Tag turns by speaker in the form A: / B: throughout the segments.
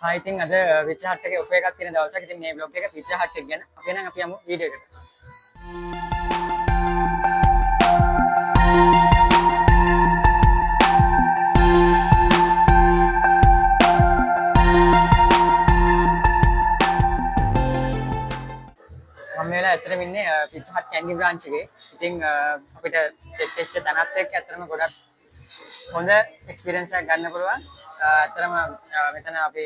A: ඉතින් අද pizza hut එකේ ඔෆර් එකක් තියෙන දවසක්. ඉතින් මේ vlog එක පිට්සා හට් එක ගැන. අපි නම් අපි යමු වීඩියෝ එකට. මම වෙලා ඇත්තටම ඉන්නේ පිට්සා හට් කැන්ඩි බ්‍රාන්ච් එකේ. ඉතින් අපිට සෙට් වෙච්ච තැනත් එක්ක ඇත්තටම ගොඩක් හොඳ එක්ස්පීරියන්ස් එකක් ගන්න පුළුවන්. ඇත්තටම මෙතන අපි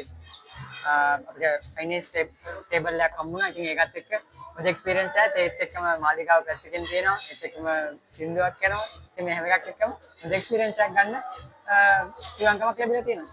A: අපිට ෆයිනස් ටේබල් එකක් හම්බුණා. ඉතින් ඒකත් එක්ක හොඳ එක්ස්පීරියන්ස් එකක්. ඒත් එක්කම මාලිගාව පැත්තකින් තියෙනවා. ඒත් එක්කම සින්දුවක් කරනවා. ඉතින් මේ හැම එකක් එක්කම හොඳ එක්ස්පීරියන්ස් එකක් ගන්න පුළුවන්කමක් ලැබිලා තියෙනවා.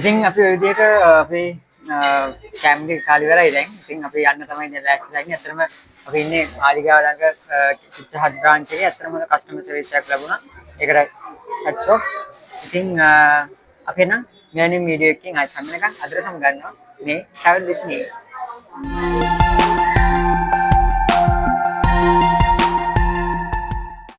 A: ඉතින් අපි ඔය විදිහට අපේ කැම්ප් එක කාලි වෙලයි දැන්. ඉතින් අපි යන්න තමයි දැන් ලෑස්තිලා ඉන්නේ. ඇත්තටම අපි ඉන්නේ මාලිගාව ළඟ පිට්සා හට් බ්‍රාන්ච් එකේ. ඇත්තටම කස්ටමර් සර්විස් එකක් ලැබුණා. ඒකට අච්චෝ. ඉතින් අපි නම් මෙවැනි වීඩියෝ එකකින් ආයෙත් හම්බ වෙනකන් අදට සමු ගන්නවා. මේ travel with me.